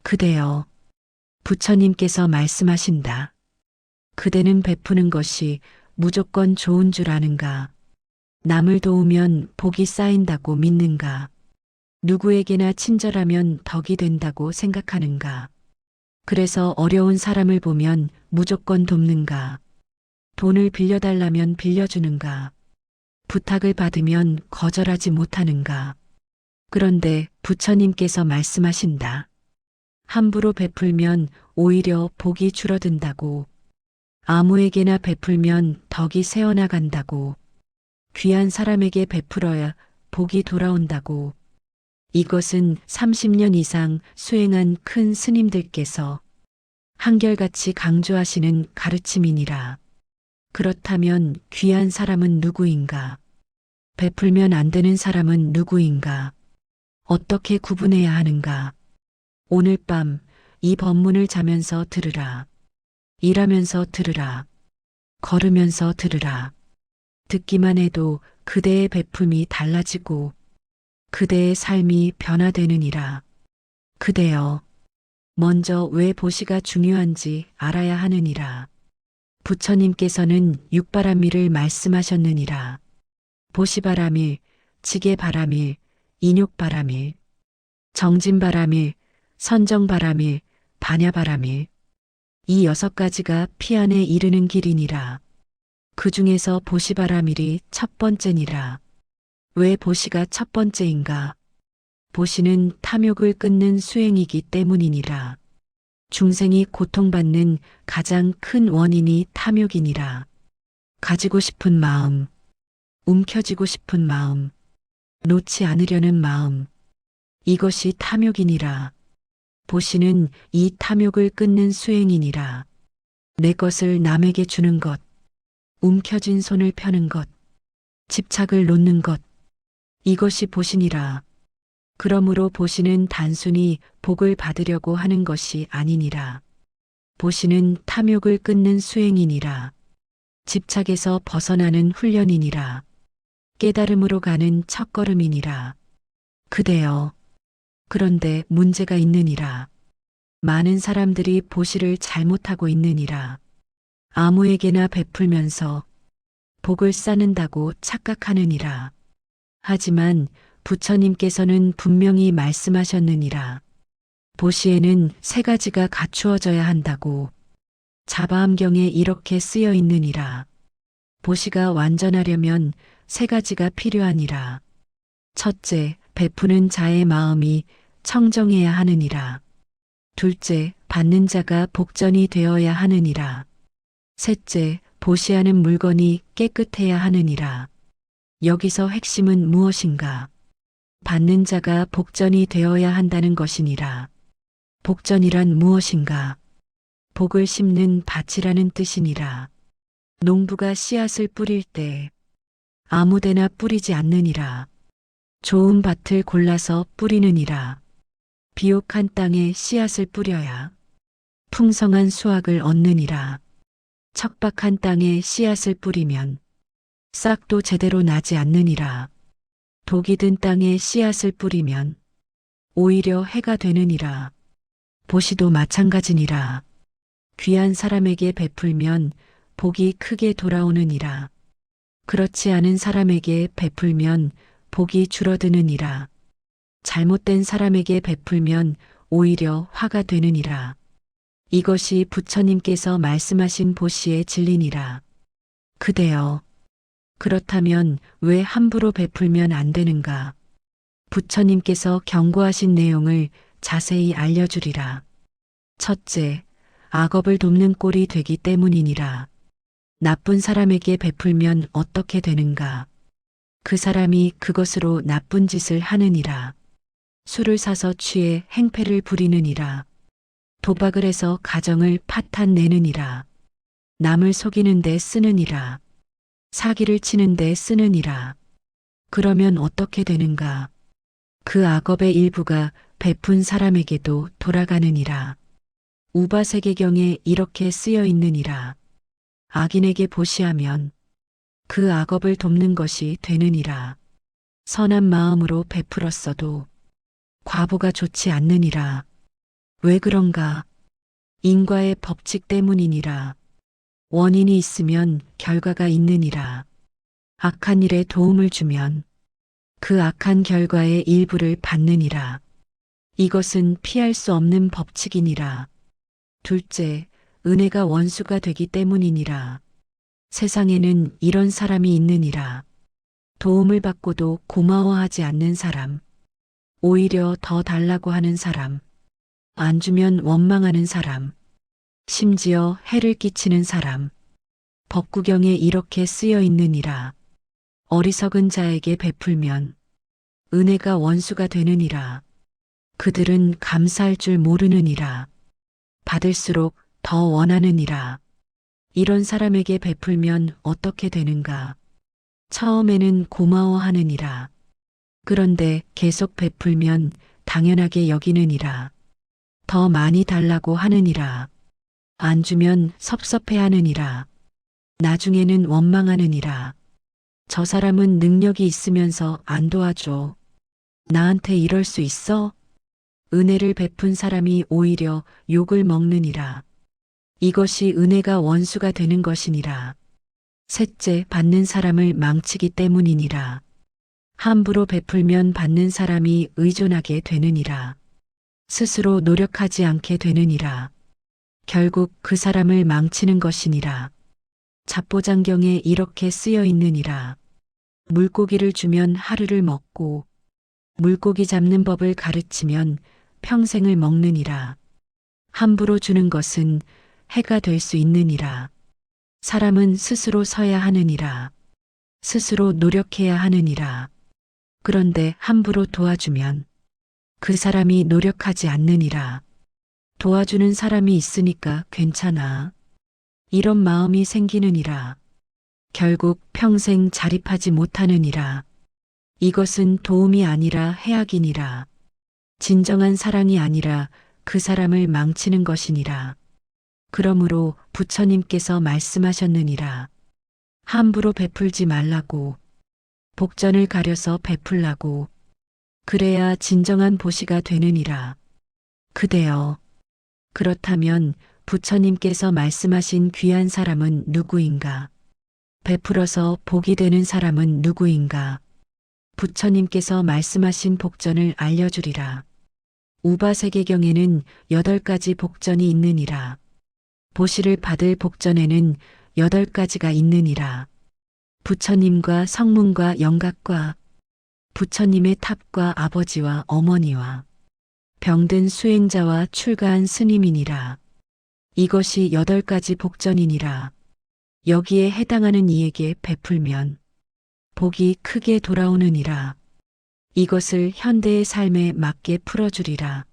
그대여, 부처님께서 말씀하신다. 그대는 베푸는 것이 무조건 좋은 줄 아는가? 남을 도우면 복이 쌓인다고 믿는가? 누구에게나 친절하면 덕이 된다고 생각하는가? 그래서 어려운 사람을 보면 무조건 돕는가? 돈을 빌려달라면 빌려주는가? 부탁을 받으면 거절하지 못하는가? 그런데 부처님께서 말씀하신다. 함부로 베풀면 오히려 복이 줄어든다고. 아무에게나 베풀면 덕이 새어나간다고. 귀한 사람에게 베풀어야 복이 돌아온다고. 이것은 30년 이상 수행한 큰 스님들께서 한결같이 강조하시는 가르침이니라. 그렇다면 귀한 사람은 누구인가? 베풀면 안 되는 사람은 누구인가? 어떻게 구분해야 하는가? 오늘 밤 이 법문을 자면서 들으라. 일하면서 들으라. 걸으면서 들으라. 듣기만 해도 그대의 베품이 달라지고 그대의 삶이 변화되느니라. 그대여, 먼저 왜 보시가 중요한지 알아야 하느니라. 부처님께서는 육바라밀을 말씀하셨느니라. 보시바라밀, 지게바라밀, 인욕바라밀, 정진바라밀, 선정바라밀, 반야바라밀. 이 6가지가 피안에 이르는 길이니라. 그 중에서 보시바라밀이 첫 번째니라. 왜 보시가 첫 번째인가? 보시는 탐욕을 끊는 수행이기 때문이니라. 중생이 고통받는 가장 큰 원인이 탐욕이니라. 가지고 싶은 마음, 움켜쥐고 싶은 마음, 놓지 않으려는 마음, 이것이 탐욕이니라. 보시는 이 탐욕을 끊는 수행이니라. 내 것을 남에게 주는 것, 움켜쥔 손을 펴는 것, 집착을 놓는 것, 이것이 보시니라. 그러므로 보시는 단순히 복을 받으려고 하는 것이 아니니라. 보시는 탐욕을 끊는 수행이니라. 집착에서 벗어나는 훈련이니라. 깨달음으로 가는 첫걸음이니라. 그대여, 그런데 문제가 있느니라. 많은 사람들이 보시를 잘못하고 있느니라. 아무에게나 베풀면서 복을 쌓는다고 착각하느니라. 하지만 부처님께서는 분명히 말씀하셨느니라. 보시에는 3가지가 갖추어져야 한다고. 자바암경에 이렇게 쓰여 있느니라. 보시가 완전하려면 3가지가 필요하니라. 첫째, 베푸는 자의 마음이 청정해야 하느니라. 둘째, 받는 자가 복전이 되어야 하느니라. 셋째, 보시하는 물건이 깨끗해야 하느니라. 여기서 핵심은 무엇인가? 받는 자가 복전이 되어야 한다는 것이니라. 복전이란 무엇인가? 복을 심는 밭이라는 뜻이니라. 농부가 씨앗을 뿌릴 때 아무데나 뿌리지 않느니라. 좋은 밭을 골라서 뿌리느니라. 비옥한 땅에 씨앗을 뿌려야 풍성한 수확을 얻느니라. 척박한 땅에 씨앗을 뿌리면 싹도 제대로 나지 않느니라. 독이 든 땅에 씨앗을 뿌리면 오히려 해가 되느니라. 보시도 마찬가지니라. 귀한 사람에게 베풀면 복이 크게 돌아오느니라. 그렇지 않은 사람에게 베풀면 복이 줄어드느니라. 잘못된 사람에게 베풀면 오히려 화가 되느니라. 이것이 부처님께서 말씀하신 보시의 진리니라. 그대여, 그렇다면 왜 함부로 베풀면 안 되는가? 부처님께서 경고하신 내용을 자세히 알려주리라. 첫째, 악업을 돕는 꼴이 되기 때문이니라. 나쁜 사람에게 베풀면 어떻게 되는가? 그 사람이 그것으로 나쁜 짓을 하느니라. 술을 사서 취해 행패를 부리느니라. 도박을 해서 가정을 파탄내느니라. 남을 속이는 데 쓰느니라. 사기를 치는 데 쓰느니라. 그러면 어떻게 되는가? 그 악업의 일부가 베푼 사람에게도 돌아가느니라. 우바세계경에 이렇게 쓰여 있느니라. 악인에게 보시하면 그 악업을 돕는 것이 되느니라. 선한 마음으로 베풀었어도 과보가 좋지 않느니라. 왜 그런가? 인과의 법칙 때문이니라. 원인이 있으면 결과가 있느니라. 악한 일에 도움을 주면 그 악한 결과의 일부를 받느니라. 이것은 피할 수 없는 법칙이니라. 둘째, 은혜가 원수가 되기 때문이니라. 세상에는 이런 사람이 있느니라. 도움을 받고도 고마워하지 않는 사람, 오히려 더 달라고 하는 사람, 안 주면 원망하는 사람, 심지어 해를 끼치는 사람, 법구경에 이렇게 쓰여 있느니라. 어리석은 자에게 베풀면 은혜가 원수가 되느니라. 그들은 감사할 줄 모르느니라. 받을수록 더 원하느니라. 이런 사람에게 베풀면 어떻게 되는가? 처음에는 고마워하느니라. 그런데 계속 베풀면 당연하게 여기느니라. 더 많이 달라고 하느니라. 안 주면 섭섭해하느니라. 나중에는 원망하느니라. 저 사람은 능력이 있으면서 안 도와줘. 나한테 이럴 수 있어? 은혜를 베푼 사람이 오히려 욕을 먹느니라. 이것이 은혜가 원수가 되는 것이니라. 셋째, 받는 사람을 망치기 때문이니라. 함부로 베풀면 받는 사람이 의존하게 되느니라. 스스로 노력하지 않게 되느니라. 결국 그 사람을 망치는 것이니라. 잡보장경에 이렇게 쓰여 있느니라. 물고기를 주면 하루를 먹고 물고기 잡는 법을 가르치면 평생을 먹느니라. 함부로 주는 것은 해가 될 수 있느니라. 사람은 스스로 서야 하느니라. 스스로 노력해야 하느니라. 그런데 함부로 도와주면 그 사람이 노력하지 않느니라. 도와주는 사람이 있으니까 괜찮아. 이런 마음이 생기느니라. 결국 평생 자립하지 못하느니라. 이것은 도움이 아니라 해악이니라. 진정한 사랑이 아니라 그 사람을 망치는 것이니라. 그러므로 부처님께서 말씀하셨느니라. 함부로 베풀지 말라고. 복전을 가려서 베풀라고. 그래야 진정한 보시가 되느니라. 그대여. 그렇다면 부처님께서 말씀하신 귀한 사람은 누구인가? 베풀어서 복이 되는 사람은 누구인가? 부처님께서 말씀하신 복전을 알려주리라. 우바세계경에는 8가지 복전이 있느니라. 보시를 받을 복전에는 8가지가 있느니라. 부처님과 성문과 영각과 부처님의 탑과 아버지와 어머니와 병든 수행자와 출가한 스님이니라. 이것이 8가지 복전이니라. 여기에 해당하는 이에게 베풀면 복이 크게 돌아오느니라. 이것을 현대의 삶에 맞게 풀어주리라.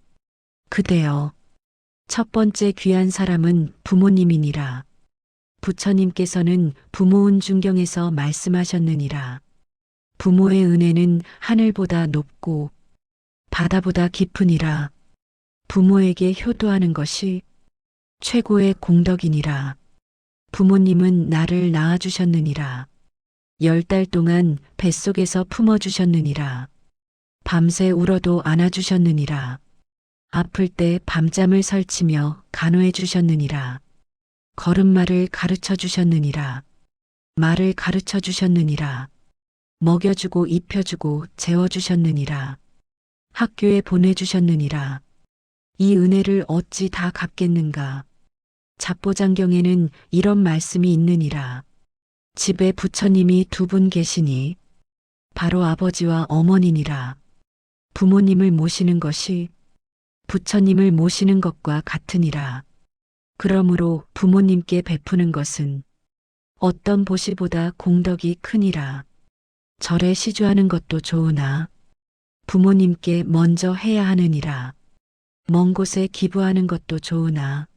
그대여. 첫 번째 귀한 사람은 부모님이니라. 부처님께서는 부모운 중경에서 말씀하셨느니라. 부모의 은혜는 하늘보다 높고 바다보다 깊으니라. 부모에게 효도하는 것이 최고의 공덕이니라. 부모님은 나를 낳아주셨느니라. 10달 동안 뱃속에서 품어주셨느니라. 밤새 울어도 안아주셨느니라. 아플 때 밤잠을 설치며 간호해 주셨느니라. 걸음마를 가르쳐 주셨느니라. 말을 가르쳐 주셨느니라. 먹여주고 입혀주고 재워주셨느니라. 학교에 보내주셨느니라. 이 은혜를 어찌 다 갚겠는가. 잡보장경에는 이런 말씀이 있느니라. 집에 부처님이 2분 계시니 바로 아버지와 어머니니라. 부모님을 모시는 것이 부처님을 모시는 것과 같으니라. 그러므로 부모님께 베푸는 것은 어떤 보시보다 공덕이 크니라. 절에 시주하는 것도 좋으나 부모님께 먼저 해야 하느니라. 먼 곳에 기부하는 것도 좋으나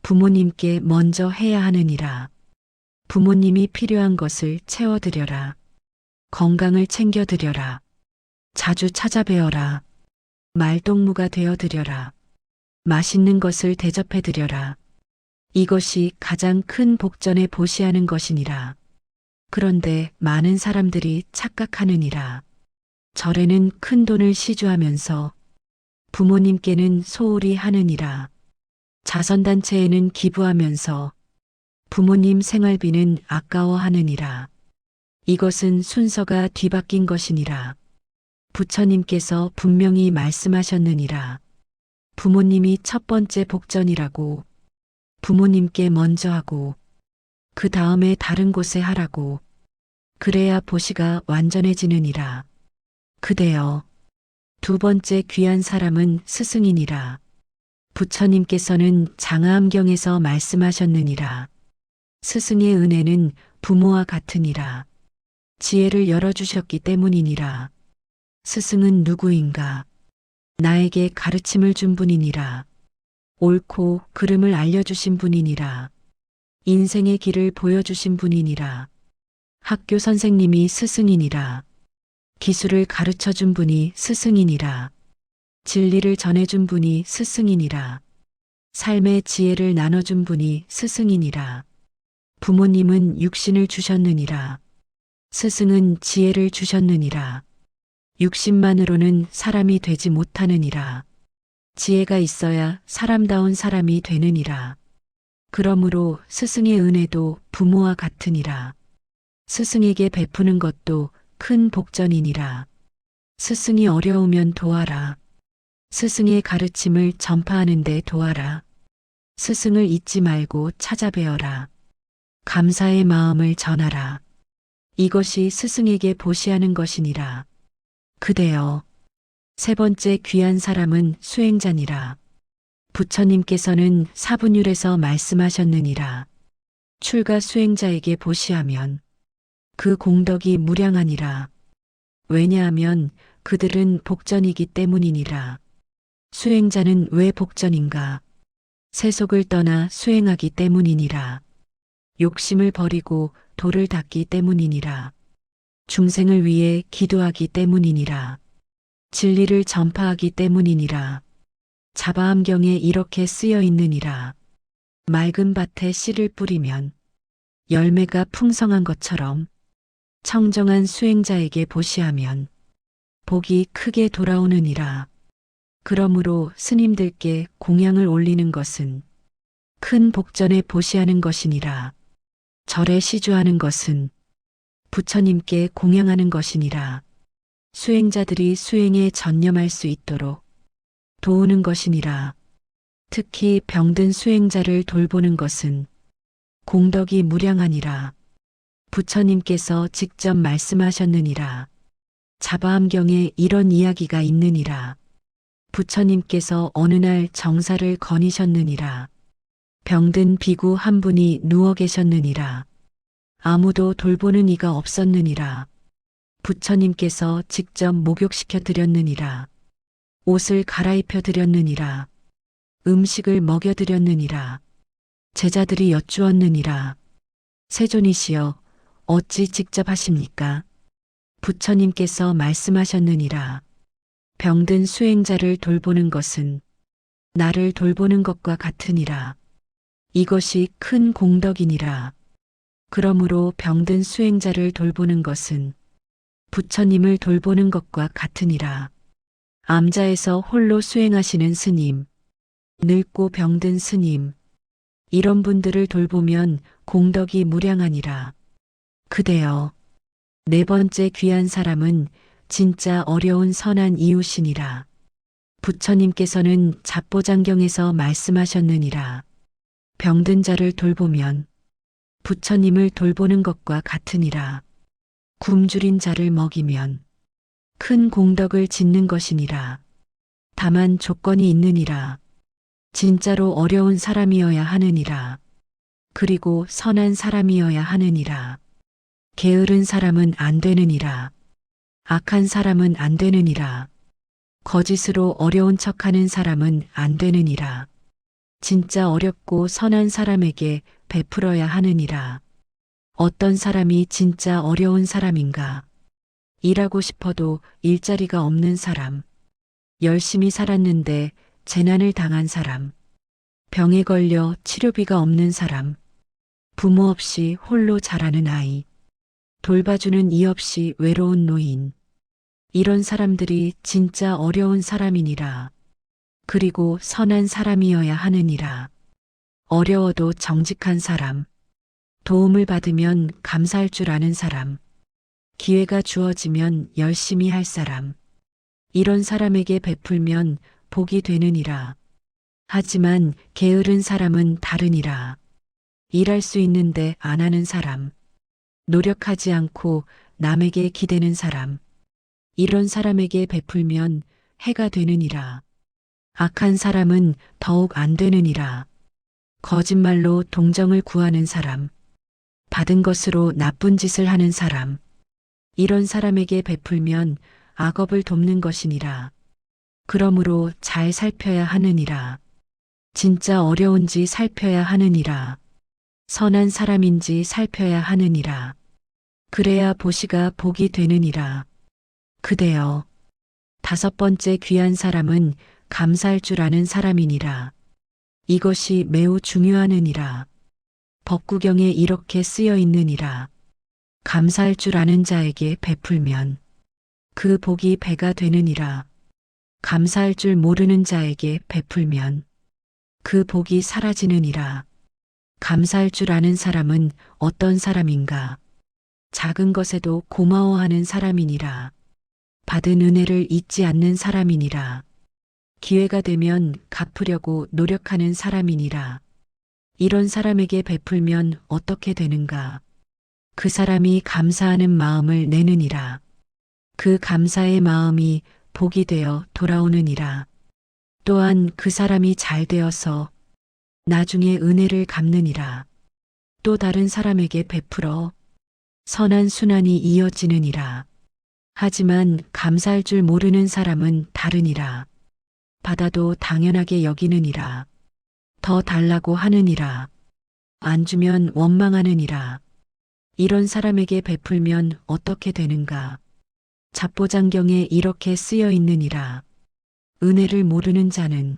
부모님께 먼저 해야 하느니라. 부모님이 필요한 것을 채워드려라. 건강을 챙겨드려라. 자주 찾아뵈어라. 말동무가 되어드려라. 맛있는 것을 대접해드려라. 이것이 가장 큰 복전에 보시하는 것이니라. 그런데 많은 사람들이 착각하느니라. 절에는 큰 돈을 시주하면서 부모님께는 소홀히 하느니라. 자선단체에는 기부하면서 부모님 생활비는 아까워하느니라. 이것은 순서가 뒤바뀐 것이니라. 부처님께서 분명히 말씀하셨느니라. 부모님이 첫 번째 복전이라고. 부모님께 먼저 하고 그 다음에 다른 곳에 하라고. 그래야 보시가 완전해지느니라. 그대여, 두 번째 귀한 사람은 스승이니라. 부처님께서는 장하암경에서 말씀하셨느니라. 스승의 은혜는 부모와 같으니라. 지혜를 열어주셨기 때문이니라. 스승은 누구인가? 나에게 가르침을 준 분이니라. 옳고 그름을 알려주신 분이니라. 인생의 길을 보여주신 분이니라. 학교 선생님이 스승이니라. 기술을 가르쳐 준 분이 스승이니라. 진리를 전해준 분이 스승이니라. 삶의 지혜를 나눠준 분이 스승이니라. 부모님은 육신을 주셨느니라. 스승은 지혜를 주셨느니라. 육신만으로는 사람이 되지 못하느니라. 지혜가 있어야 사람다운 사람이 되느니라. 그러므로 스승의 은혜도 부모와 같으니라. 스승에게 베푸는 것도 큰 복전이니라. 스승이 어려우면 도와라. 스승의 가르침을 전파하는 데 도와라. 스승을 잊지 말고 찾아뵈어라. 감사의 마음을 전하라. 이것이 스승에게 보시하는 것이니라. 그대여, 세 번째 귀한 사람은 수행자니라. 부처님께서는 사분율에서 말씀하셨느니라. 출가 수행자에게 보시하면 그 공덕이 무량하니라. 왜냐하면 그들은 복전이기 때문이니라. 수행자는 왜 복전인가? 세속을 떠나 수행하기 때문이니라. 욕심을 버리고 도를 닦기 때문이니라. 중생을 위해 기도하기 때문이니라. 진리를 전파하기 때문이니라. 자바암경에 이렇게 쓰여 있느니라. 맑은 밭에 씨를 뿌리면 열매가 풍성한 것처럼 청정한 수행자에게 보시하면 복이 크게 돌아오느니라. 그러므로 스님들께 공양을 올리는 것은 큰 복전에 보시하는 것이니라. 절에 시주하는 것은 부처님께 공양하는 것이니라. 수행자들이 수행에 전념할 수 있도록 도우는 것이니라. 특히 병든 수행자를 돌보는 것은 공덕이 무량하니라. 부처님께서 직접 말씀하셨느니라. 자바암경에 이런 이야기가 있느니라. 부처님께서 어느 날 정사를 거니셨느니라. 병든 비구 한 분이 누워 계셨느니라. 아무도 돌보는 이가 없었느니라. 부처님께서 직접 목욕시켜 드렸느니라. 옷을 갈아입혀 드렸느니라. 음식을 먹여 드렸느니라. 제자들이 여쭈었느니라. 세존이시여, 어찌 직접 하십니까? 부처님께서 말씀하셨느니라. 병든 수행자를 돌보는 것은 나를 돌보는 것과 같으니라. 이것이 큰 공덕이니라. 그러므로 병든 수행자를 돌보는 것은 부처님을 돌보는 것과 같으니라. 암자에서 홀로 수행하시는 스님, 늙고 병든 스님, 이런 분들을 돌보면 공덕이 무량하니라. 그대여, 네 번째 귀한 사람은 진짜 어려운 선한 이웃이니라. 부처님께서는 잡보장경에서 말씀하셨느니라. 병든 자를 돌보면 부처님을 돌보는 것과 같으니라. 굶주린 자를 먹이면 큰 공덕을 짓는 것이니라. 다만 조건이 있느니라. 진짜로 어려운 사람이어야 하느니라. 그리고 선한 사람이어야 하느니라. 게으른 사람은 안 되느니라. 악한 사람은 안 되느니라. 거짓으로 어려운 척하는 사람은 안 되느니라. 진짜 어렵고 선한 사람에게 베풀어야 하느니라. 어떤 사람이 진짜 어려운 사람인가? 일하고 싶어도 일자리가 없는 사람, 열심히 살았는데 재난을 당한 사람, 병에 걸려 치료비가 없는 사람, 부모 없이 홀로 자라는 아이, 돌봐주는 이 없이 외로운 노인, 이런 사람들이 진짜 어려운 사람이니라. 그리고 선한 사람이어야 하느니라. 어려워도 정직한 사람, 도움을 받으면 감사할 줄 아는 사람, 기회가 주어지면 열심히 할 사람, 이런 사람에게 베풀면 복이 되느니라. 하지만 게으른 사람은 다르니라. 일할 수 있는데 안 하는 사람, 노력하지 않고 남에게 기대는 사람, 이런 사람에게 베풀면 해가 되느니라. 악한 사람은 더욱 안 되느니라. 거짓말로 동정을 구하는 사람, 받은 것으로 나쁜 짓을 하는 사람, 이런 사람에게 베풀면 악업을 돕는 것이니라. 그러므로 잘 살펴야 하느니라. 진짜 어려운지 살펴야 하느니라. 선한 사람인지 살펴야 하느니라. 그래야 보시가 복이 되느니라. 그대여, 5번째 귀한 사람은 감사할 줄 아는 사람이니라. 이것이 매우 중요하느니라. 법구경에 이렇게 쓰여 있느니라. 감사할 줄 아는 자에게 베풀면 그 복이 배가 되느니라. 감사할 줄 모르는 자에게 베풀면 그 복이 사라지느니라. 감사할 줄 아는 사람은 어떤 사람인가? 작은 것에도 고마워하는 사람이니라. 받은 은혜를 잊지 않는 사람이니라. 기회가 되면 갚으려고 노력하는 사람이니라. 이런 사람에게 베풀면 어떻게 되는가? 그 사람이 감사하는 마음을 내느니라. 그 감사의 마음이 복이 되어 돌아오느니라. 또한 그 사람이 잘 되어서 나중에 은혜를 갚느니라. 또 다른 사람에게 베풀어 선한 순환이 이어지느니라. 하지만 감사할 줄 모르는 사람은 다르니라. 받아도 당연하게 여기느니라. 더 달라고 하느니라. 안 주면 원망하느니라. 이런 사람에게 베풀면 어떻게 되는가? 잡보장경에 이렇게 쓰여 있느니라. 은혜를 모르는 자는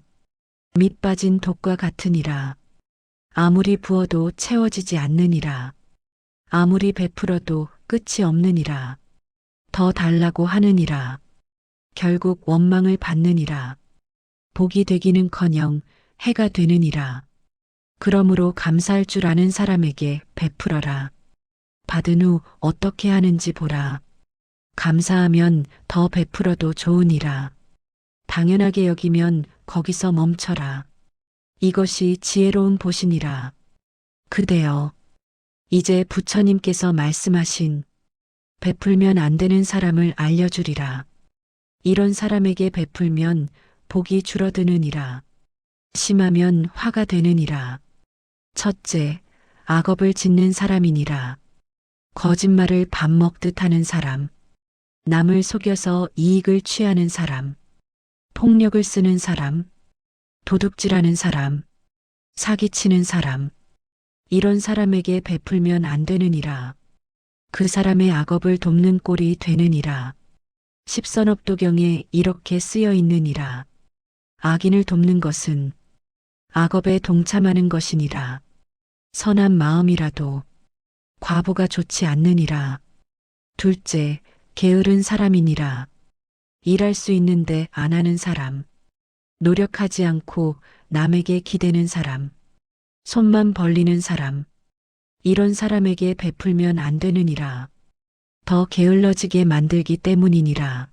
밑 빠진 독과 같으니라. 아무리 부어도 채워지지 않느니라. 아무리 베풀어도 끝이 없느니라. 더 달라고 하느니라. 결국 원망을 받느니라. 복이 되기는커녕 해가 되느니라. 그러므로 감사할 줄 아는 사람에게 베풀어라. 받은 후 어떻게 하는지 보라. 감사하면 더 베풀어도 좋으니라. 당연하게 여기면 거기서 멈춰라. 이것이 지혜로운 보시니라. 그대여, 이제 부처님께서 말씀하신 베풀면 안 되는 사람을 알려주리라. 이런 사람에게 베풀면 복이 줄어드느니라. 심하면 화가 되느니라. 첫째, 악업을 짓는 사람이니라. 거짓말을 밥 먹듯 하는 사람, 남을 속여서 이익을 취하는 사람, 폭력을 쓰는 사람, 도둑질하는 사람, 사기치는 사람, 이런 사람에게 베풀면 안 되느니라. 그 사람의 악업을 돕는 꼴이 되느니라. 십선업도경에 이렇게 쓰여 있느니라. 악인을 돕는 것은 악업에 동참하는 것이니라. 선한 마음이라도 과보가 좋지 않느니라. 둘째, 게으른 사람이니라. 일할 수 있는데 안 하는 사람, 노력하지 않고 남에게 기대는 사람, 손만 벌리는 사람, 이런 사람에게 베풀면 안 되느니라. 더 게을러지게 만들기 때문이니라.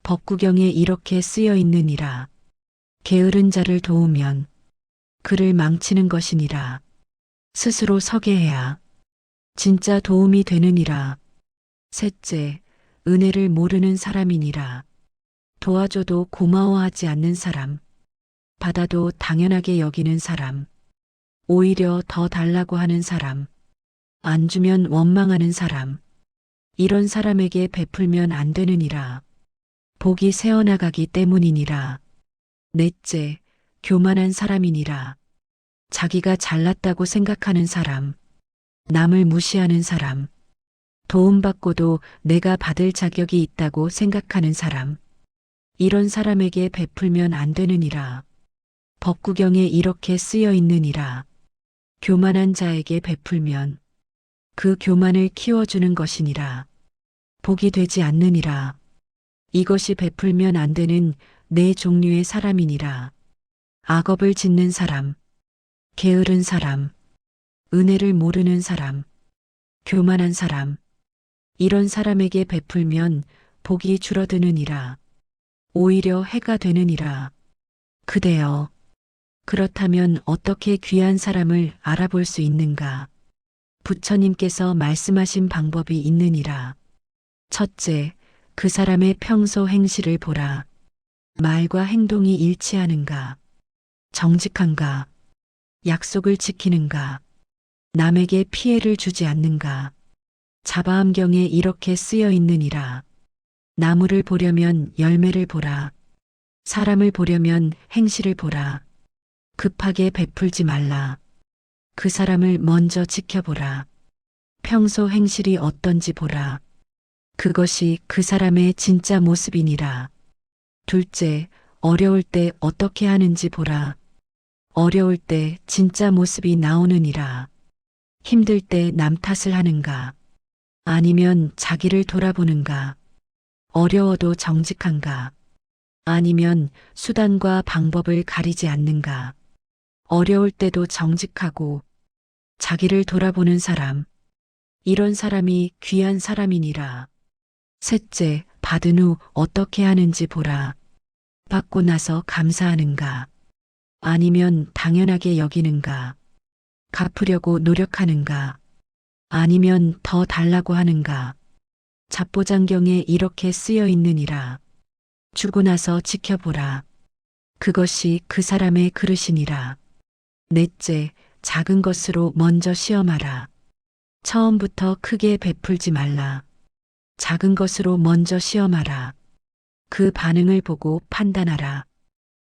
법구경에 이렇게 쓰여 있느니라. 게으른 자를 도우면 그를 망치는 것이니라. 스스로 서게 해야 진짜 도움이 되느니라. 셋째, 은혜를 모르는 사람이니라. 도와줘도 고마워하지 않는 사람, 받아도 당연하게 여기는 사람, 오히려 더 달라고 하는 사람, 안 주면 원망하는 사람, 이런 사람에게 베풀면 안 되느니라. 복이 새어나가기 때문이니라. 넷째, 교만한 사람이니라. 자기가 잘났다고 생각하는 사람, 남을 무시하는 사람, 도움받고도 내가 받을 자격이 있다고 생각하는 사람, 이런 사람에게 베풀면 안 되느니라. 법구경에 이렇게 쓰여 있느니라. 교만한 자에게 베풀면 그 교만을 키워주는 것이니라. 복이 되지 않느니라. 이것이 베풀면 안 되는 네 종류의 사람이니라. 악업을 짓는 사람, 게으른 사람, 은혜를 모르는 사람, 교만한 사람, 이런 사람에게 베풀면 복이 줄어드느니라. 오히려 해가 되느니라. 그대여, 그렇다면 어떻게 귀한 사람을 알아볼 수 있는가? 부처님께서 말씀하신 방법이 있느니라. 첫째, 그 사람의 평소 행실을 보라. 말과 행동이 일치하는가? 정직한가? 약속을 지키는가? 남에게 피해를 주지 않는가? 자바암경에 이렇게 쓰여 있느니라. 나무를 보려면 열매를 보라. 사람을 보려면 행실을 보라. 급하게 베풀지 말라. 그 사람을 먼저 지켜보라. 평소 행실이 어떤지 보라. 그것이 그 사람의 진짜 모습이니라. 둘째, 어려울 때 어떻게 하는지 보라. 어려울 때 진짜 모습이 나오느니라. 힘들 때 남 탓을 하는가? 아니면 자기를 돌아보는가? 어려워도 정직한가? 아니면 수단과 방법을 가리지 않는가? 어려울 때도 정직하고 자기를 돌아보는 사람, 이런 사람이 귀한 사람이니라. 셋째, 받은 후 어떻게 하는지 보라. 받고 나서 감사하는가? 아니면 당연하게 여기는가? 갚으려고 노력하는가? 아니면 더 달라고 하는가? 잡보장경에 이렇게 쓰여 있느니라. 주고 나서 지켜보라. 그것이 그 사람의 그릇이니라. 넷째, 작은 것으로 먼저 시험하라. 처음부터 크게 베풀지 말라. 작은 것으로 먼저 시험하라. 그 반응을 보고 판단하라.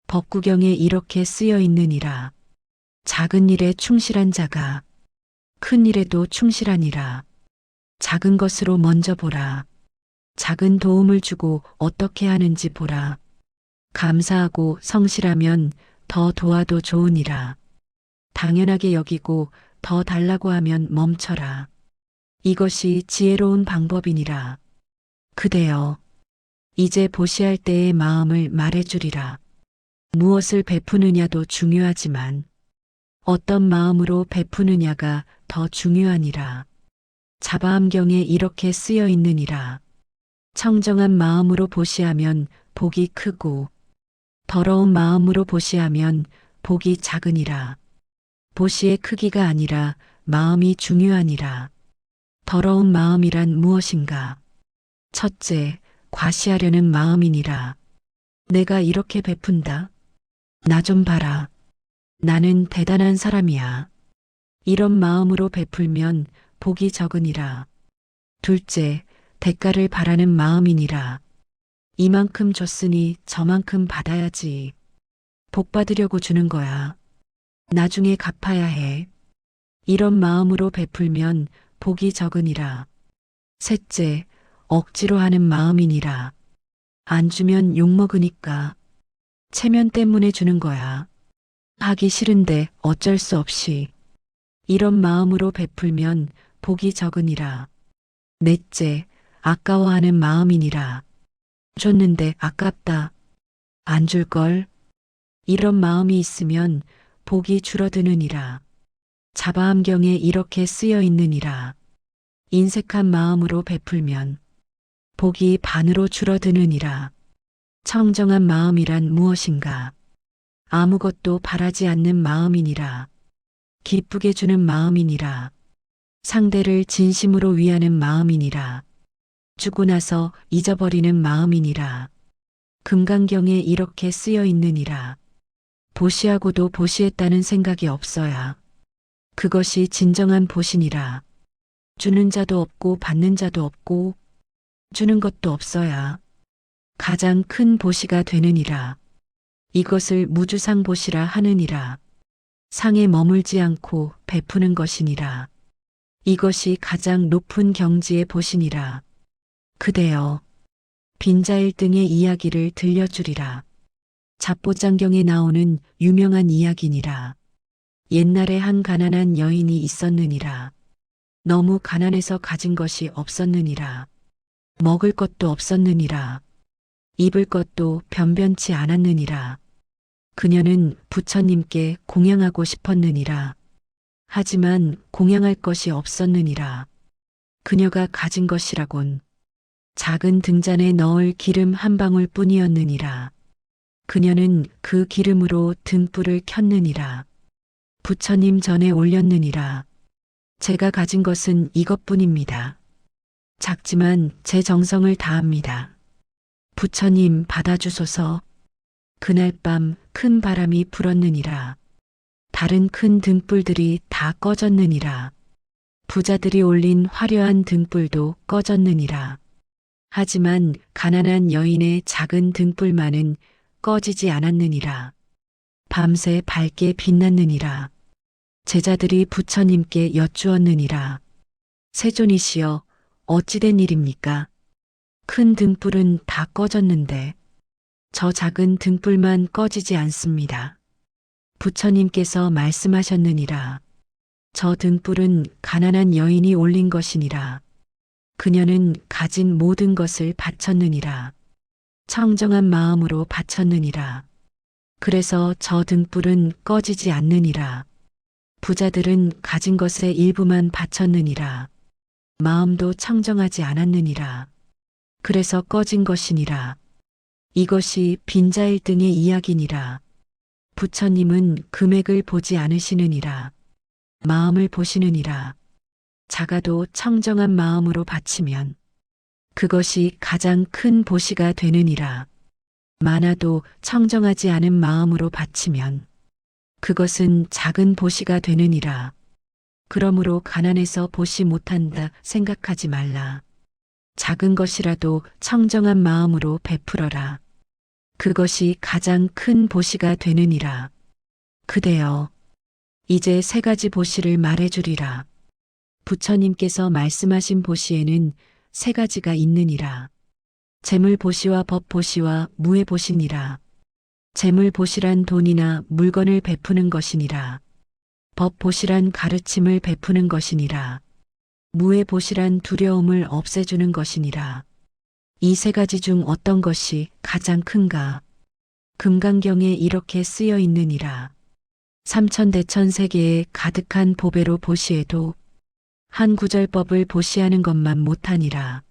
법구경에 이렇게 쓰여 있느니라. 작은 일에 충실한 자가 큰 일에도 충실하니라. 작은 것으로 먼저 보라. 작은 도움을 주고 어떻게 하는지 보라. 감사하고 성실하면 더 도와도 좋으니라. 당연하게 여기고 더 달라고 하면 멈춰라. 이것이 지혜로운 방법이니라. 그대여, 이제 보시할 때의 마음을 말해주리라. 무엇을 베푸느냐도 중요하지만 어떤 마음으로 베푸느냐가 더 중요하니라. 자바암경에 이렇게 쓰여 있느니라. 청정한 마음으로 보시하면 복이 크고 더러운 마음으로 보시하면 복이 작으니라. 보시의 크기가 아니라 마음이 중요하니라. 더러운 마음이란 무엇인가? 첫째, 과시하려는 마음이니라. 내가 이렇게 베푼다. 나 좀 봐라. 나는 대단한 사람이야. 이런 마음으로 베풀면 복이 적으니라. 둘째, 대가를 바라는 마음이니라. 이만큼 줬으니 저만큼 받아야지. 복 받으려고 주는 거야. 나중에 갚아야 해. 이런 마음으로 베풀면 복이 적으니라. 셋째, 억지로 하는 마음이니라. 안 주면 욕먹으니까. 체면 때문에 주는 거야. 하기 싫은데 어쩔 수 없이. 이런 마음으로 베풀면 복이 적으니라. 넷째, 아까워하는 마음이니라. 줬는데 아깝다. 안 줄걸. 이런 마음이 있으면 복이 줄어드느니라. 자바암경에 이렇게 쓰여 있느니라. 인색한 마음으로 베풀면 복이 반으로 줄어드느니라. 청정한 마음이란 무엇인가? 아무것도 바라지 않는 마음이니라. 기쁘게 주는 마음이니라. 상대를 진심으로 위하는 마음이니라. 주고 나서 잊어버리는 마음이니라. 금강경에 이렇게 쓰여 있느니라. 보시하고도 보시했다는 생각이 없어야. 그것이 진정한 보시니라. 주는 자도 없고 받는 자도 없고 주는 것도 없어야 가장 큰 보시가 되느니라. 이것을 무주상 보시라 하느니라. 상에 머물지 않고 베푸는 것이니라. 이것이 가장 높은 경지의 보시니라. 그대여, 빈자일 등의 이야기를 들려주리라. 잡보장경에 나오는 유명한 이야기니라. 옛날에 한 가난한 여인이 있었느니라. 너무 가난해서 가진 것이 없었느니라. 먹을 것도 없었느니라. 입을 것도 변변치 않았느니라. 그녀는 부처님께 공양하고 싶었느니라. 하지만 공양할 것이 없었느니라. 그녀가 가진 것이라곤 작은 등잔에 넣을 기름 한 방울 뿐이었느니라. 그녀는 그 기름으로 등불을 켰느니라. 부처님 전에 올렸느니라. 제가 가진 것은 이것뿐입니다. 작지만 제 정성을 다합니다. 부처님 받아주소서. 그날 밤 큰 바람이 불었느니라. 다른 큰 등불들이 다 꺼졌느니라. 부자들이 올린 화려한 등불도 꺼졌느니라. 하지만 가난한 여인의 작은 등불만은 꺼지지 않았느니라. 밤새 밝게 빛났느니라. 제자들이 부처님께 여쭈었느니라. 세존이시여, 어찌된 일입니까? 큰 등불은 다 꺼졌는데 저 작은 등불만 꺼지지 않습니다. 부처님께서 말씀하셨느니라. 저 등불은 가난한 여인이 올린 것이니라. 그녀는 가진 모든 것을 바쳤느니라. 청정한 마음으로 바쳤느니라. 그래서 저 등불은 꺼지지 않느니라. 부자들은 가진 것의 일부만 바쳤느니라. 마음도 청정하지 않았느니라. 그래서 꺼진 것이니라. 이것이 빈자일등의 이야기니라. 부처님은 금액을 보지 않으시느니라. 마음을 보시느니라. 작아도 청정한 마음으로 바치면 그것이 가장 큰 보시가 되느니라. 많아도 청정하지 않은 마음으로 바치면 그것은 작은 보시가 되느니라. 그러므로 가난해서 보시 못한다 생각하지 말라. 작은 것이라도 청정한 마음으로 베풀어라. 그것이 가장 큰 보시가 되느니라. 그대여, 이제 세 가지 보시를 말해주리라. 부처님께서 말씀하신 보시에는 세 가지가 있느니라. 재물 보시와 법 보시와 무예 보시니라. 재물 보시란 돈이나 물건을 베푸는 것이니라. 법 보시란 가르침을 베푸는 것이니라. 무예 보시란 두려움을 없애주는 것이니라. 이 세 가지 중 어떤 것이 가장 큰가? 금강경에 이렇게 쓰여 있느니라. 삼천대천 세계에 가득한 보배로 보시해도 한 구절법을 보시하는 것만 못하니라.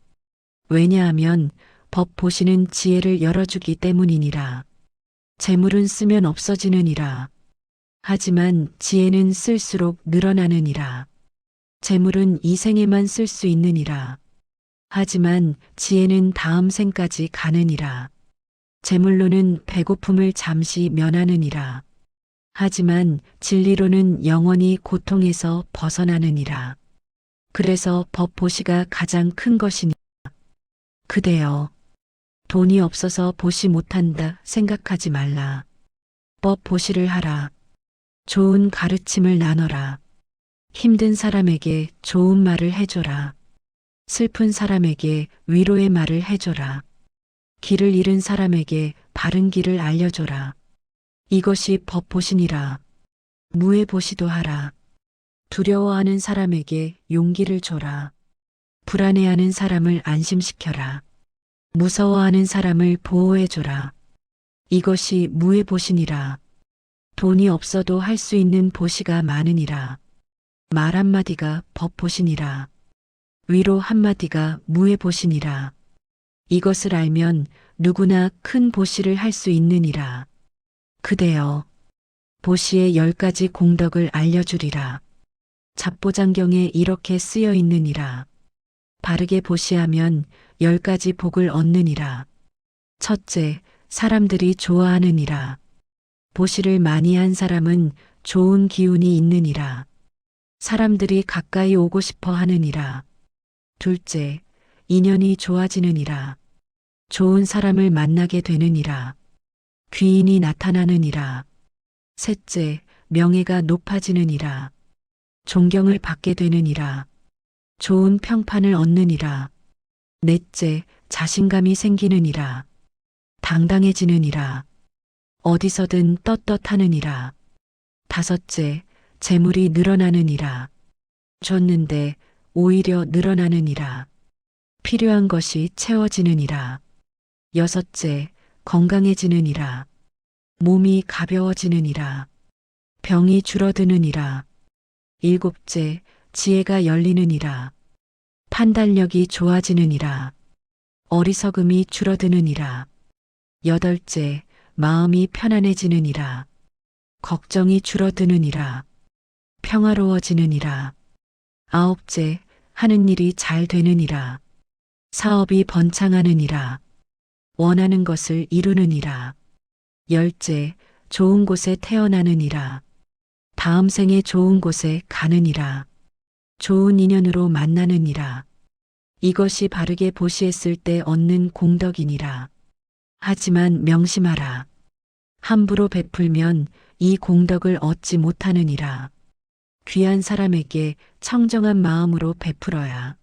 왜냐하면 법 보시는 지혜를 열어주기 때문이니라. 재물은 쓰면 없어지느니라. 하지만 지혜는 쓸수록 늘어나느니라. 재물은 이 생에만 쓸 수 있느니라. 하지만 지혜는 다음 생까지 가느니라. 재물로는 배고픔을 잠시 면하느니라. 하지만 진리로는 영원히 고통에서 벗어나느니라. 그래서 법 보시가 가장 큰 것이니라. 그대여, 돈이 없어서 보시 못한다 생각하지 말라. 법 보시를 하라. 좋은 가르침을 나눠라. 힘든 사람에게 좋은 말을 해줘라. 슬픈 사람에게 위로의 말을 해줘라. 길을 잃은 사람에게 바른 길을 알려줘라. 이것이 법 보시니라. 무예 보시도 하라. 두려워하는 사람에게 용기를 줘라. 불안해하는 사람을 안심시켜라. 무서워하는 사람을 보호해줘라. 이것이 무예 보시니라. 돈이 없어도 할 수 있는 보시가 많으니라. 말 한마디가 법 보시니라. 위로 한마디가 무예 보시니라. 이것을 알면 누구나 큰 보시를 할 수 있느니라. 그대여, 보시의 10가지 공덕을 알려주리라. 잡보장경에 이렇게 쓰여 있느니라. 바르게 보시하면 10가지 복을 얻느니라. 첫째, 사람들이 좋아하느니라. 보시를 많이 한 사람은 좋은 기운이 있느니라. 사람들이 가까이 오고 싶어 하느니라. 둘째, 인연이 좋아지느니라. 좋은 사람을 만나게 되느니라. 귀인이 나타나느니라. 셋째, 명예가 높아지느니라. 존경을 받게 되느니라. 좋은 평판을 얻느니라. 넷째, 자신감이 생기느니라. 당당해지느니라. 어디서든 떳떳하느니라. 다섯째, 재물이 늘어나느니라. 줬는데 오히려 늘어나느니라. 필요한 것이 채워지느니라. 여섯째, 건강해지느니라. 몸이 가벼워지느니라. 병이 줄어드느니라. 일곱째, 지혜가 열리느니라. 판단력이 좋아지느니라. 어리석음이 줄어드느니라. 여덟째, 마음이 편안해지느니라. 걱정이 줄어드느니라. 평화로워지느니라. 아홉째, 하는 일이 잘 되느니라. 사업이 번창하느니라. 원하는 것을 이루느니라. 열째, 좋은 곳에 태어나느니라. 다음 생에 좋은 곳에 가느니라. 좋은 인연으로 만나느니라. 이것이 바르게 보시했을 때 얻는 공덕이니라. 하지만 명심하라. 함부로 베풀면 이 공덕을 얻지 못하느니라. 귀한 사람에게 청정한 마음으로 베풀어야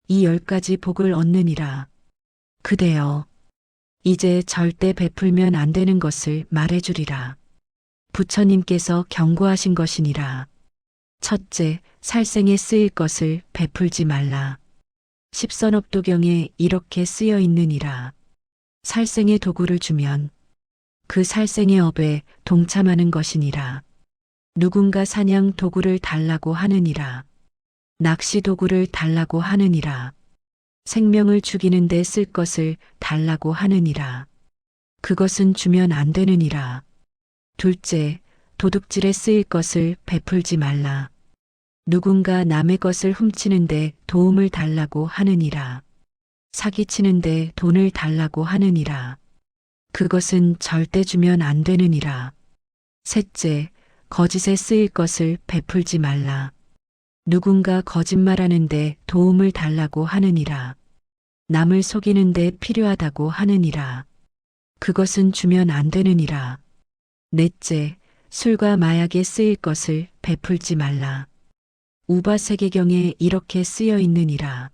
이 10가지 복을 얻느니라. 그대여, 이제 절대 베풀면 안 되는 것을 말해주리라. 부처님께서 경고하신 것이니라. 첫째, 살생에 쓰일 것을 베풀지 말라. 십선업도경에 이렇게 쓰여 있느니라. 살생의 도구를 주면 그 살생의 업에 동참하는 것이니라. 누군가 사냥 도구를 달라고 하느니라. 낚시 도구를 달라고 하느니라. 생명을 죽이는 데 쓸 것을 달라고 하느니라. 그것은 주면 안 되느니라. 둘째, 도둑질에 쓰일 것을 베풀지 말라. 누군가 남의 것을 훔치는데 도움을 달라고 하느니라. 사기치는데 돈을 달라고 하느니라. 그것은 절대 주면 안 되느니라. 셋째, 거짓에 쓰일 것을 베풀지 말라. 누군가 거짓말하는데 도움을 달라고 하느니라. 남을 속이는데 필요하다고 하느니라. 그것은 주면 안 되느니라. 넷째, 술과 마약에 쓰일 것을 베풀지 말라. 우바세계경에 이렇게 쓰여 있느니라.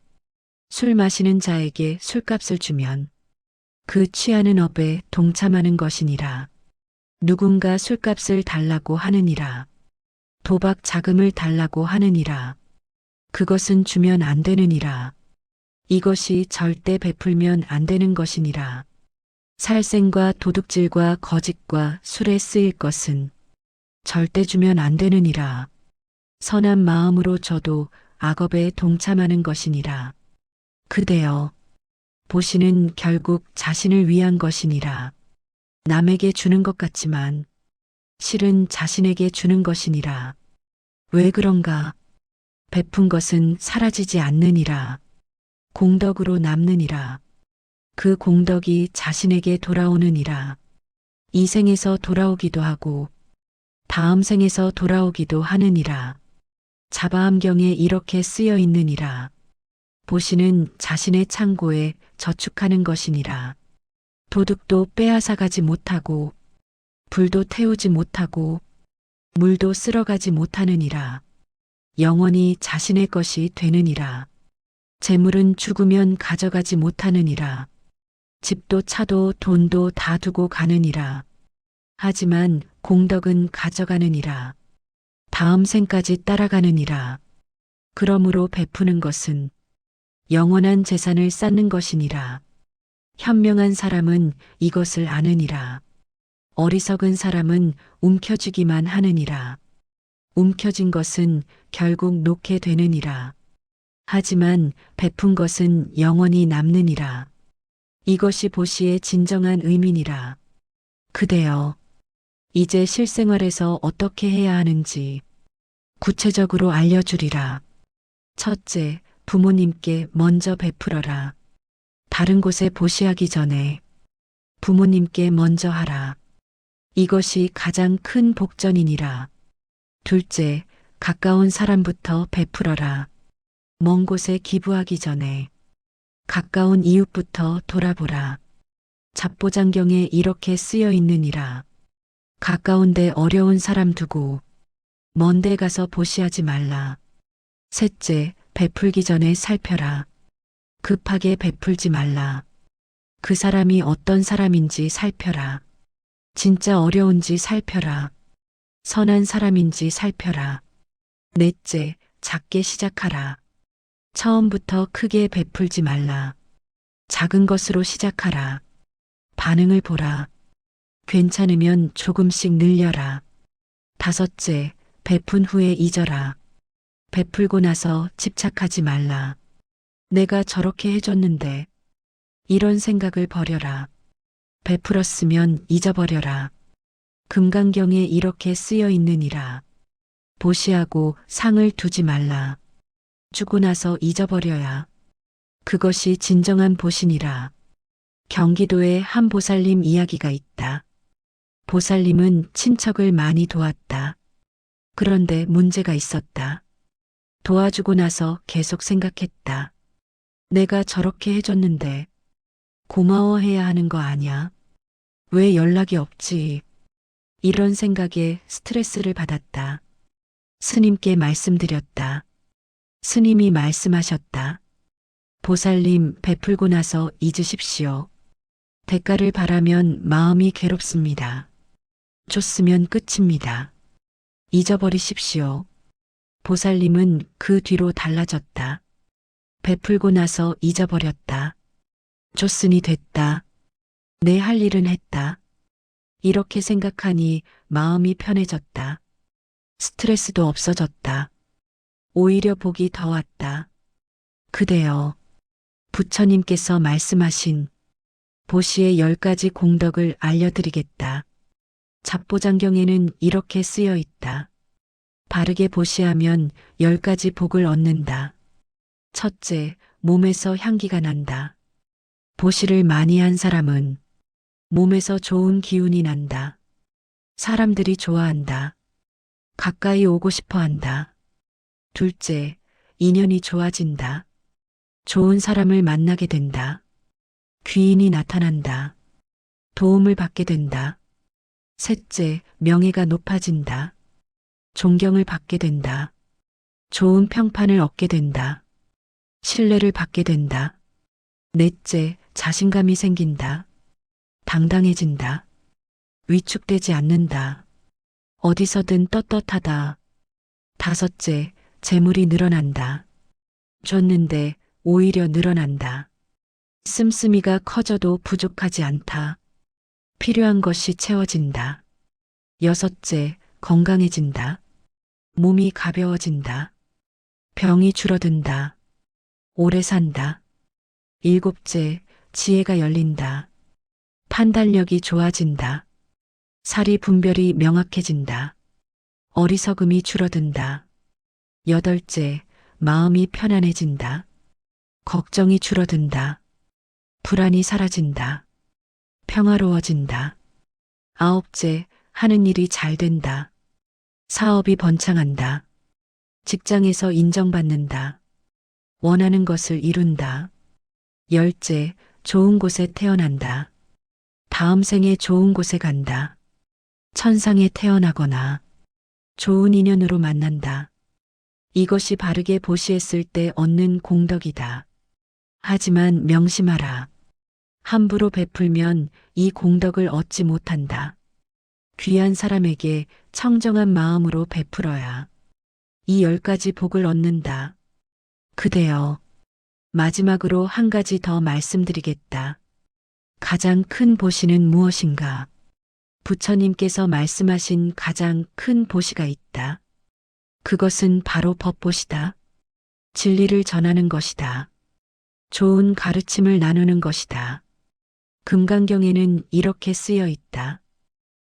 술 마시는 자에게 술값을 주면 그 취하는 업에 동참하는 것이니라. 누군가 술값을 달라고 하느니라. 도박 자금을 달라고 하느니라. 그것은 주면 안 되느니라. 이것이 절대 베풀면 안 되는 것이니라. 살생과 도둑질과 거짓과 술에 쓰일 것은 절대 주면 안 되느니라. 선한 마음으로 줘도 악업에 동참하는 것이니라. 그대여, 보시는 결국 자신을 위한 것이니라. 남에게 주는 것 같지만 실은 자신에게 주는 것이니라. 왜 그런가? 베푼 것은 사라지지 않느니라. 공덕으로 남느니라. 그 공덕이 자신에게 돌아오느니라. 이 생에서 돌아오기도 하고 다음 생에서 돌아오기도 하느니라. 자바암경에 이렇게 쓰여 있느니라. 보시는 자신의 창고에 저축하는 것이니라. 도둑도 빼앗아가지 못하고 불도 태우지 못하고 물도 쓸어가지 못하느니라. 영원히 자신의 것이 되느니라. 재물은 죽으면 가져가지 못하느니라. 집도 차도 돈도 다 두고 가느니라. 하지만 공덕은 가져가느니라. 다음 생까지 따라가느니라. 그러므로 베푸는 것은 영원한 재산을 쌓는 것이니라. 현명한 사람은 이것을 아느니라. 어리석은 사람은 움켜쥐기만 하느니라. 움켜쥔 것은 결국 놓게 되느니라. 하지만 베푼 것은 영원히 남느니라. 이것이 보시의 진정한 의미니라. 그대여, 이제 실생활에서 어떻게 해야 하는지 구체적으로 알려주리라. 첫째, 부모님께 먼저 베풀어라. 다른 곳에 보시하기 전에 부모님께 먼저 하라. 이것이 가장 큰 복전이니라. 둘째, 가까운 사람부터 베풀어라. 먼 곳에 기부하기 전에 가까운 이웃부터 돌아보라. 잡보장경에 이렇게 쓰여 있느니라. 가까운데 어려운 사람 두고 먼데 가서 보시하지 말라. 셋째, 베풀기 전에 살펴라. 급하게 베풀지 말라. 그 사람이 어떤 사람인지 살펴라. 진짜 어려운지 살펴라. 선한 사람인지 살펴라. 넷째, 작게 시작하라. 처음부터 크게 베풀지 말라. 작은 것으로 시작하라. 반응을 보라. 괜찮으면 조금씩 늘려라. 다섯째, 베푼 후에 잊어라. 베풀고 나서 집착하지 말라. 내가 저렇게 해줬는데 이런 생각을 버려라. 베풀었으면 잊어버려라. 금강경에 이렇게 쓰여 있느니라. 보시하고 상을 두지 말라. 주고 나서 잊어버려야 그것이 진정한 보신이라. 경기도에 한 보살님 이야기가 있다. 보살님은 친척을 많이 도왔다. 그런데 문제가 있었다. 도와주고 나서 계속 생각했다. 내가 저렇게 해줬는데 고마워해야 하는 거 아냐? 왜 연락이 없지? 이런 생각에 스트레스를 받았다. 스님께 말씀드렸다. 스님이 말씀하셨다. 보살님, 베풀고 나서 잊으십시오. 대가를 바라면 마음이 괴롭습니다. 줬으면 끝입니다. 잊어버리십시오. 보살님은 그 뒤로 달라졌다. 베풀고 나서 잊어버렸다. 줬으니 됐다. 내 할 일은 했다. 이렇게 생각하니 마음이 편해졌다. 스트레스도 없어졌다. 오히려 복이 더 왔다. 그대여, 부처님께서 말씀하신 보시의 10가지 공덕을 알려드리겠다. 잡보장경에는 이렇게 쓰여 있다. 바르게 보시하면 10가지 복을 얻는다. 첫째, 몸에서 향기가 난다. 보시를 많이 한 사람은 몸에서 좋은 기운이 난다. 사람들이 좋아한다. 가까이 오고 싶어 한다. 둘째, 인연이 좋아진다. 좋은 사람을 만나게 된다. 귀인이 나타난다. 도움을 받게 된다. 셋째, 명예가 높아진다. 존경을 받게 된다. 좋은 평판을 얻게 된다. 신뢰를 받게 된다. 넷째, 자신감이 생긴다. 당당해진다. 위축되지 않는다. 어디서든 떳떳하다. 다섯째, 재물이 늘어난다. 줬는데 오히려 늘어난다. 씀씀이가 커져도 부족하지 않다. 필요한 것이 채워진다. 여섯째, 건강해진다. 몸이 가벼워진다. 병이 줄어든다. 오래 산다. 일곱째, 지혜가 열린다. 판단력이 좋아진다. 사리 분별이 명확해진다. 어리석음이 줄어든다. 여덟째, 마음이 편안해진다. 걱정이 줄어든다. 불안이 사라진다. 평화로워진다. 아홉째, 하는 일이 잘 된다. 사업이 번창한다. 직장에서 인정받는다. 원하는 것을 이룬다. 열째, 좋은 곳에 태어난다. 다음 생에 좋은 곳에 간다. 천상에 태어나거나 좋은 인연으로 만난다. 이것이 바르게 보시했을 때 얻는 공덕이다. 하지만 명심하라. 함부로 베풀면 이 공덕을 얻지 못한다. 귀한 사람에게 청정한 마음으로 베풀어야 이 10가지 복을 얻는다. 그대여, 마지막으로 한 가지 더 말씀드리겠다. 가장 큰 보시는 무엇인가? 부처님께서 말씀하신 가장 큰 보시가 있다. 그것은 바로 법보시다. 진리를 전하는 것이다. 좋은 가르침을 나누는 것이다. 금강경에는 이렇게 쓰여 있다.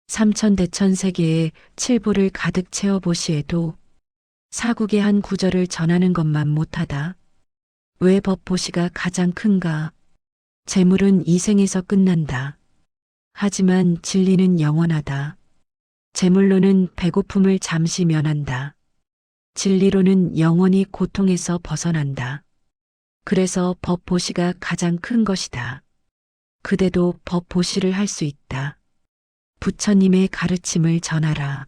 삼천대천세계에 칠보를 가득 채워 보시에도 사국의 한 구절을 전하는 것만 못하다. 왜 법보시가 가장 큰가? 재물은 이 생에서 끝난다. 하지만 진리는 영원하다. 재물로는 배고픔을 잠시 면한다. 진리로는 영원히 고통에서 벗어난다. 그래서 법보시가 가장 큰 것이다. 그대도 법보시를 할 수 있다. 부처님의 가르침을 전하라.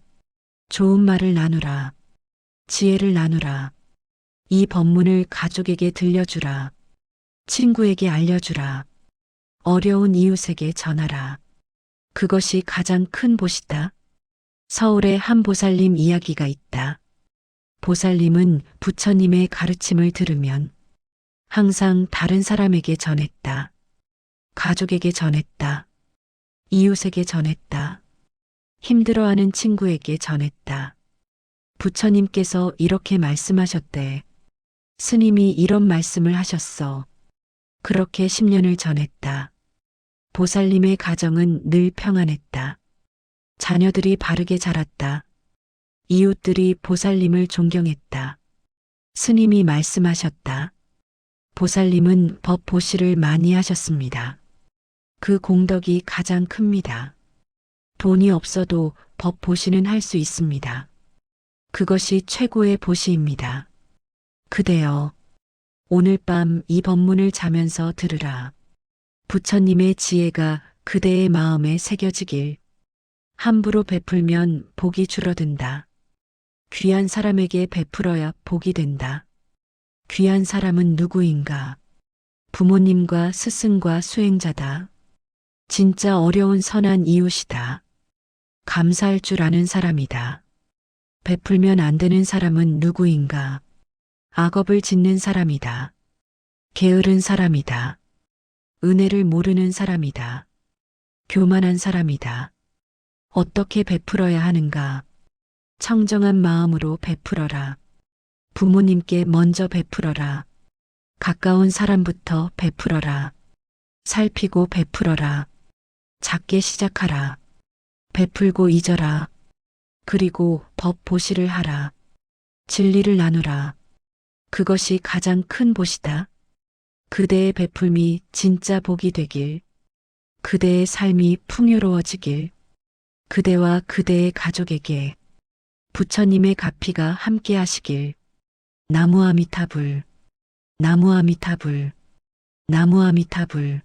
좋은 말을 나누라. 지혜를 나누라. 이 법문을 가족에게 들려주라. 친구에게 알려주라. 어려운 이웃에게 전하라. 그것이 가장 큰 보시다. 서울에 한 보살님 이야기가 있다. 보살님은 부처님의 가르침을 들으면 항상 다른 사람에게 전했다. 가족에게 전했다. 이웃에게 전했다. 힘들어하는 친구에게 전했다. 부처님께서 이렇게 말씀하셨대. 스님이 이런 말씀을 하셨어. 그렇게 10년을 전했다. 보살님의 가정은 늘 평안했다. 자녀들이 바르게 자랐다. 이웃들이 보살님을 존경했다. 스님이 말씀하셨다. 보살님은 법 보시를 많이 하셨습니다. 그 공덕이 가장 큽니다. 돈이 없어도 법 보시는 할 수 있습니다. 그것이 최고의 보시입니다. 그대여, 오늘 밤 이 법문을 자면서 들으라. 부처님의 지혜가 그대의 마음에 새겨지길. 함부로 베풀면 복이 줄어든다. 귀한 사람에게 베풀어야 복이 된다. 귀한 사람은 누구인가? 부모님과 스승과 수행자다. 진짜 어려운 선한 이웃이다. 감사할 줄 아는 사람이다. 베풀면 안 되는 사람은 누구인가? 악업을 짓는 사람이다. 게으른 사람이다. 은혜를 모르는 사람이다. 교만한 사람이다. 어떻게 베풀어야 하는가? 청정한 마음으로 베풀어라. 부모님께 먼저 베풀어라. 가까운 사람부터 베풀어라. 살피고 베풀어라. 작게 시작하라. 베풀고 잊어라. 그리고 법 보시를 하라. 진리를 나누라. 그것이 가장 큰 보시다. 그대의 베풀미 진짜 복이 되길. 그대의 삶이 풍요로워지길. 그대와 그대의 가족에게 부처님의 가피가 함께 하시길. 나무아미타불, 나무아미타불, 나무아미타불.